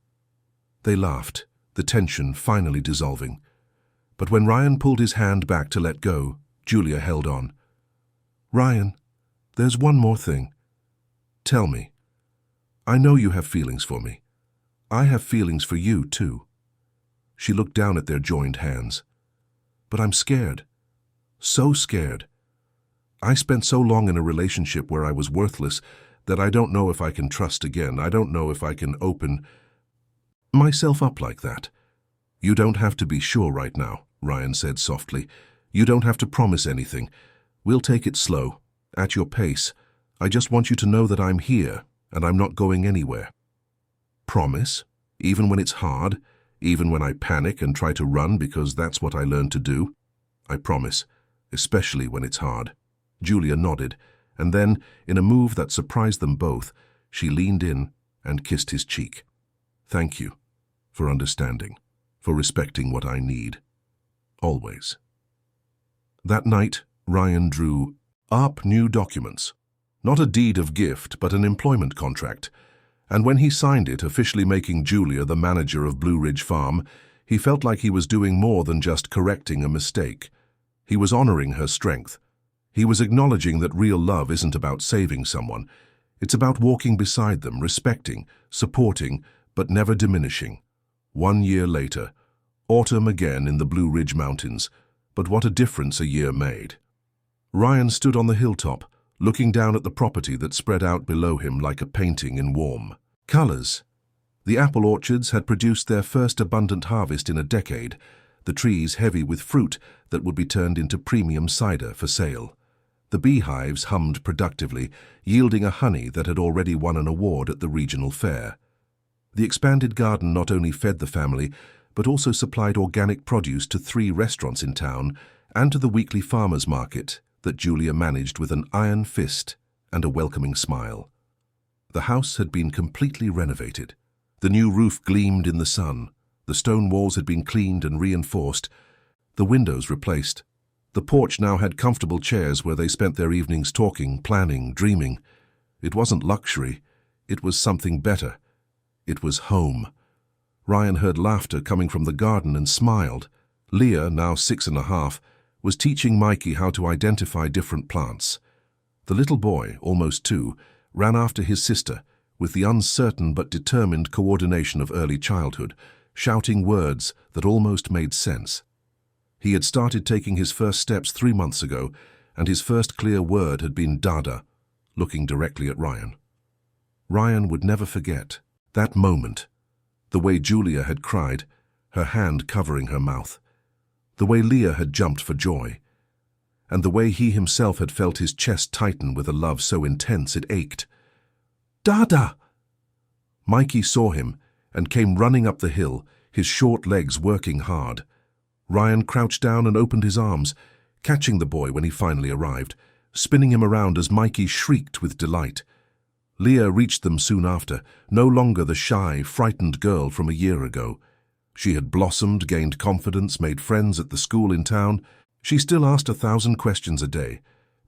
They laughed, the tension finally dissolving. But when Ryan pulled his hand back to let go, Julia held on. Ryan, there's one more thing. Tell me. I know you have feelings for me. I have feelings for you, too. She looked down at their joined hands. But I'm scared. So scared. I spent so long in a relationship where I was worthless that I don't know if I can trust again. I don't know if I can open myself up like that. You don't have to be sure right now, Ryan said softly. You don't have to promise anything. We'll take it slow, at your pace. I just want you to know that I'm here, and I'm not going anywhere. Promise? Even when it's hard? Even when I panic and try to run because that's what I learned to do? I promise, especially when it's hard. Julia nodded, and then, in a move that surprised them both, she leaned in and kissed his cheek. Thank you for understanding, for respecting what I need. Always. That night, Ryan drew up new documents. Not a deed of gift, but an employment contract. And when he signed it, officially making Julia the manager of Blue Ridge Farm, he felt like he was doing more than just correcting a mistake. He was honoring her strength. He was acknowledging that real love isn't about saving someone. It's about walking beside them, respecting, supporting, but never diminishing. 1 year later, autumn again in the Blue Ridge Mountains, but what a difference a year made. Ryan stood on the hilltop, looking down at the property that spread out below him like a painting in warm colors. The apple orchards had produced their first abundant harvest in a decade, the trees heavy with fruit that would be turned into premium cider for sale. The beehives hummed productively, yielding a honey that had already won an award at the regional fair. The expanded garden not only fed the family, but also supplied organic produce to 3 restaurants in town and to the weekly farmers' market that Julia managed with an iron fist and a welcoming smile. The house had been completely renovated. The new roof gleamed in the sun. The stone walls had been cleaned and reinforced, the windows replaced. The porch now had comfortable chairs where they spent their evenings talking, planning, dreaming. It wasn't luxury. It was something better. It was home. Ryan heard laughter coming from the garden and smiled. Leah, now 6½, was teaching Mikey how to identify different plants. The little boy, almost 2, ran after his sister with the uncertain but determined coordination of early childhood, shouting words that almost made sense. He had started taking his first steps 3 months ago, and his first clear word had been Dada, looking directly at Ryan. Ryan would never forget that moment, the way Julia had cried, her hand covering her mouth, the way Leah had jumped for joy, and the way he himself had felt his chest tighten with a love so intense it ached. Dada! Mikey saw him and came running up the hill, his short legs working hard. Ryan crouched down and opened his arms, catching the boy when he finally arrived, spinning him around as Mikey shrieked with delight. Leah reached them soon after, no longer the shy, frightened girl from a year ago. She had blossomed, gained confidence, made friends at the school in town. She still asked 1,000 questions a day,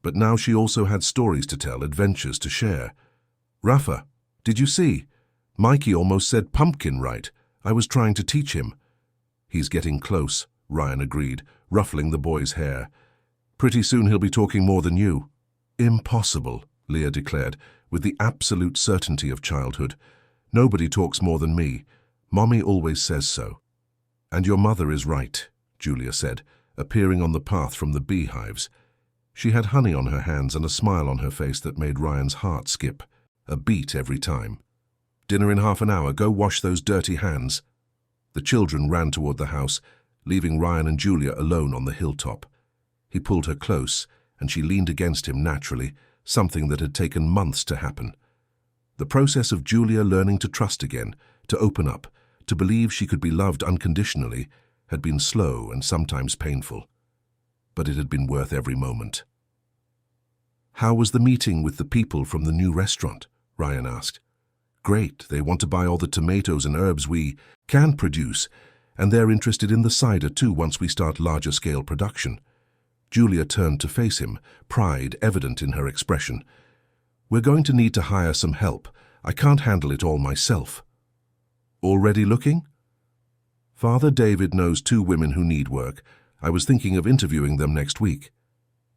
but now she also had stories to tell, adventures to share. Rafa, did you see? Mikey almost said pumpkin right. I was trying to teach him. He's getting close, Ryan agreed, ruffling the boy's hair. Pretty soon he'll be talking more than you. Impossible, Leah declared, with the absolute certainty of childhood. Nobody talks more than me. Mommy always says so. And your mother is right, Julia said, appearing on the path from the beehives. She had honey on her hands and a smile on her face that made Ryan's heart skip, a beat every time. Dinner in half an hour, go wash those dirty hands. The children ran toward the house, leaving Ryan and Julia alone on the hilltop. He pulled her close, and she leaned against him naturally, something that had taken months to happen. The process of Julia learning to trust again, to open up, to believe she could be loved unconditionally, had been slow and sometimes painful. But it had been worth every moment. How was the meeting with the people from the new restaurant? Ryan asked. Great, they want to buy all the tomatoes and herbs we can produce, and they're interested in the cider too once we start larger-scale production. Julia turned to face him, pride evident in her expression. We're going to need to hire some help. I can't handle it all myself. Already looking? Father David knows 2 women who need work. I was thinking of interviewing them next week.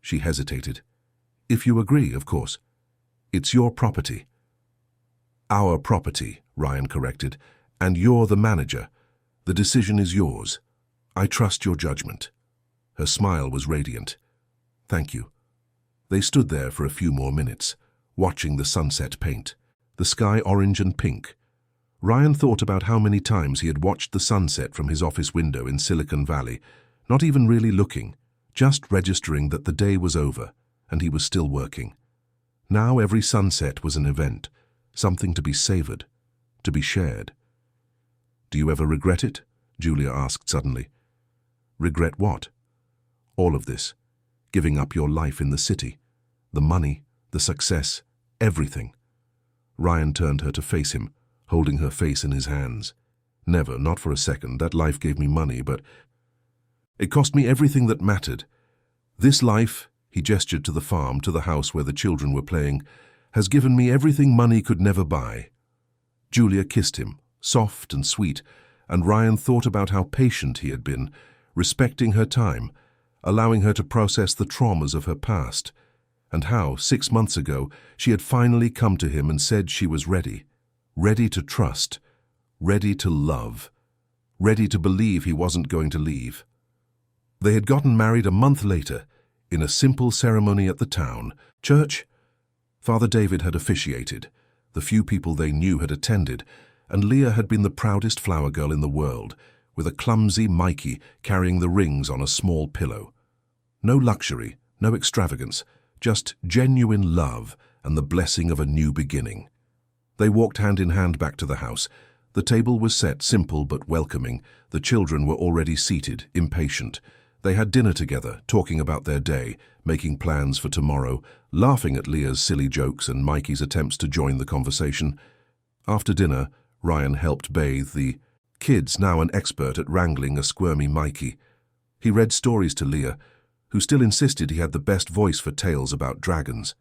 She hesitated. If you agree, of course. It's your property. Our property, Ryan corrected, and you're the manager. The decision is yours. I trust your judgment. Her smile was radiant. Thank you. They stood there for a few more minutes, watching the sunset paint, the sky orange and pink. Ryan thought about how many times he had watched the sunset from his office window in Silicon Valley, not even really looking, just registering that the day was over and he was still working. Now every sunset was an event, something to be savored, to be shared. Do you ever regret it? Julia asked suddenly. Regret what? All of this. Giving up your life in the city. The money, the success, everything. Ryan turned her to face him, holding her face in his hands. Never, not for a second. That life gave me money, but it cost me everything that mattered. This life, he gestured to the farm, to the house where the children were playing, has given me everything money could never buy. Julia kissed him, soft and sweet, and Ryan thought about how patient he had been, respecting her time, allowing her to process the traumas of her past, and how, 6 months ago, she had finally come to him and said she was ready to trust, ready to love, ready to believe he wasn't going to leave. They had gotten married a month later, in a simple ceremony at the town church. Father David had officiated, the few people they knew had attended, and Leah had been the proudest flower girl in the world, with a clumsy Mikey carrying the rings on a small pillow. No luxury, no extravagance, just genuine love and the blessing of a new beginning. They walked hand in hand back to the house. The table was set, simple but welcoming. The children were already seated, impatient. They had dinner together, talking about their day, making plans for tomorrow, laughing at Leah's silly jokes and Mikey's attempts to join the conversation. After dinner, Ryan helped bathe the kids, now an expert at wrangling a squirmy Mikey. He read stories to Leah, who still insisted he had the best voice for tales about dragons.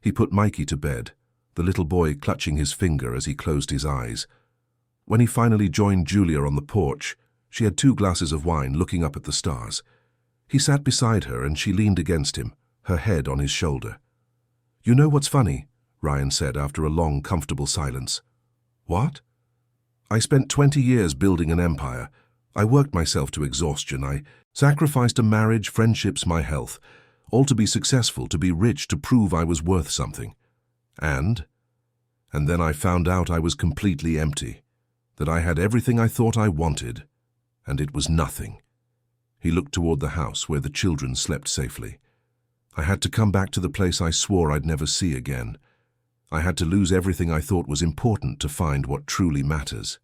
He put Mikey to bed, the little boy clutching his finger as he closed his eyes. When he finally joined Julia on the porch, she had 2 glasses of wine, looking up at the stars. He sat beside her and she leaned against him, her head on his shoulder. "You know what's funny?" Ryan said after a long, comfortable silence. "What?" "I spent 20 years building an empire. I worked myself to exhaustion. I sacrificed a marriage, friendships, my health, all to be successful, to be rich, to prove I was worth something. And then I found out I was completely empty, that I had everything I thought I wanted, and it was nothing." He looked toward the house where the children slept safely. "I had to come back to the place I swore I'd never see again. I had to lose everything I thought was important to find what truly matters."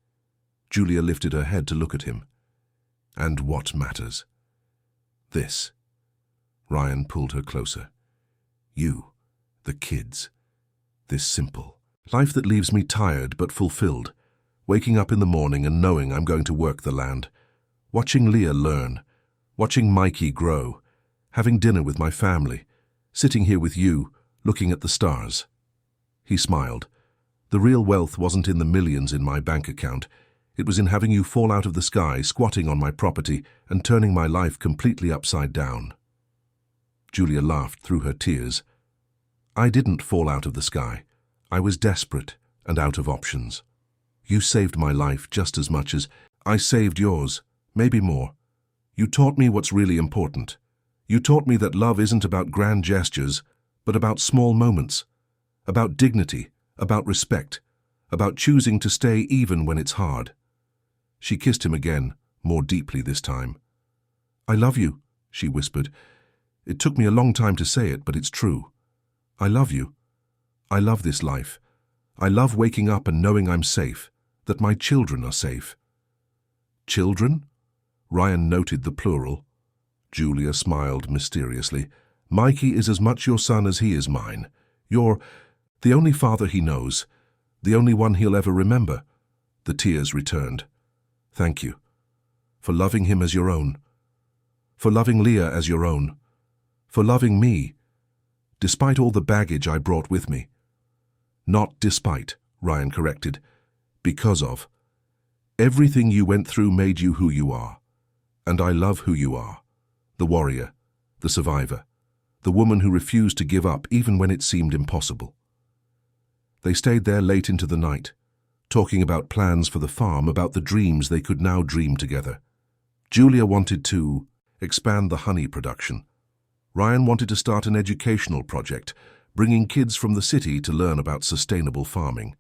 Julia lifted her head to look at him. "And what matters?" "This." Ryan pulled her closer. "You, the kids. This simple life that leaves me tired but fulfilled. Waking up in the morning and knowing I'm going to work the land. Watching Leah learn. Watching Mikey grow. Having dinner with my family. Sitting here with you, looking at the stars." He smiled. "The real wealth wasn't in the millions in my bank account. It was in having you fall out of the sky, squatting on my property, and turning my life completely upside down." Julia laughed through her tears. "I didn't fall out of the sky. I was desperate and out of options. You saved my life just as much as I saved yours, maybe more. You taught me what's really important. You taught me that love isn't about grand gestures, but about small moments, about dignity, about respect, about choosing to stay even when it's hard." She kissed him again, more deeply this time. "I love you," she whispered. "It took me a long time to say it, but it's true. I love you. I love this life. I love waking up and knowing I'm safe, that my children are safe." "Children?" Ryan noted the plural. Julia smiled mysteriously. "Mikey is as much your son as he is mine. You're the only father he knows, the only one he'll ever remember." The tears returned. "Thank you. For loving him as your own. For loving Leah as your own. For loving me, despite all the baggage I brought with me." "Not despite," Ryan corrected. "Because of. Everything you went through made you who you are. And I love who you are. The warrior, the survivor, the woman who refused to give up even when it seemed impossible." They stayed there late into the night, talking about plans for the farm, about the dreams they could now dream together. Julia wanted to expand the honey production. Ryan wanted to start an educational project, bringing kids from the city to learn about sustainable farming.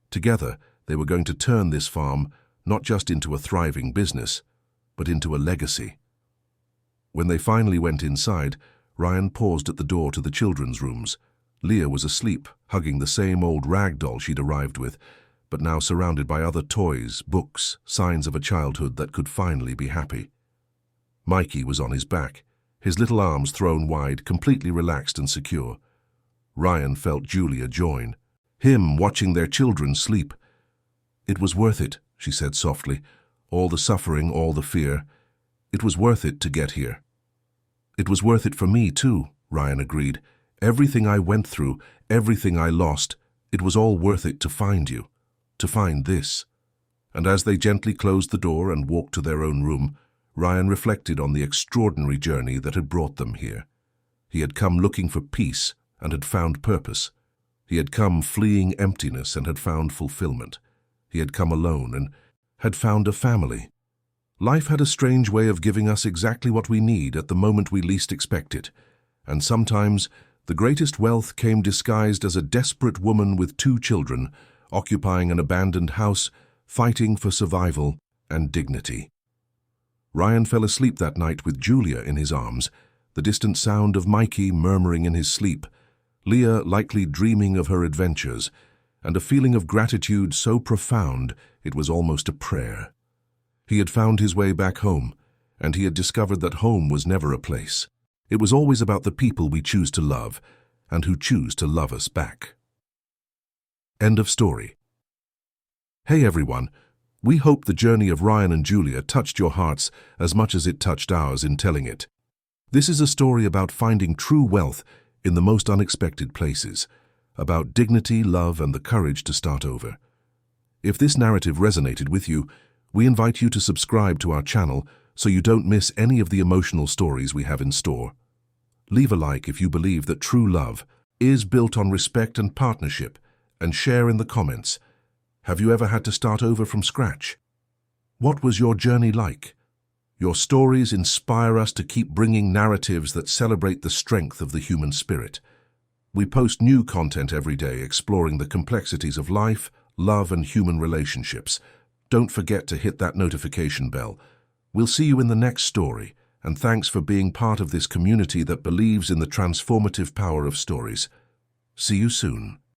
Together, they were going to turn this farm not just into a thriving business, but into a legacy. When they finally went inside, Ryan paused at the door to the children's rooms. Leah was asleep, hugging the same old rag doll she'd arrived with, but now surrounded by other toys, books, signs of a childhood that could finally be happy. Mikey was on his back, his little arms thrown wide, completely relaxed and secure. Ryan felt Julia join, him watching their children sleep. "It was worth it," she said softly. "All the suffering, all the fear. It was worth it to get here." "It was worth it for me too," Ryan agreed. "Everything I went through, everything I lost, it was all worth it to find you, to find this." And as they gently closed the door and walked to their own room, Ryan reflected on the extraordinary journey that had brought them here. He had come looking for peace and had found purpose. He had come fleeing emptiness and had found fulfillment. He had come alone and had found a family. Life had a strange way of giving us exactly what we need at the moment we least expect it, and sometimes the greatest wealth came disguised as a desperate woman with 2 children, occupying an abandoned house, fighting for survival and dignity. Ryan fell asleep that night with Julia in his arms. the distant sound of Mikey murmuring in his sleep, Leah likely dreaming of her adventures, and a feeling of gratitude so profound it was almost a prayer. He had found his way back home, and he had discovered that home was never a place. It was always about the people we choose to love, and who choose to love us back. End of story. Hey everyone, we hope the journey of Ryan and Julia touched your hearts as much as it touched ours in telling it. This is a story about finding true wealth in the most unexpected places, about dignity, love, and the courage to start over. If this narrative resonated with you, we invite you to subscribe to our channel so you don't miss any of the emotional stories we have in store. Leave a like if you believe that true love is built on respect and partnership, and share in the comments. Have you ever had to start over from scratch? What was your journey like? Your stories inspire us to keep bringing narratives that celebrate the strength of the human spirit. We post new content every day exploring the complexities of life, love, and human relationships. Don't forget to hit that notification bell. We'll see you in the next story, and thanks for being part of this community that believes in the transformative power of stories. See you soon.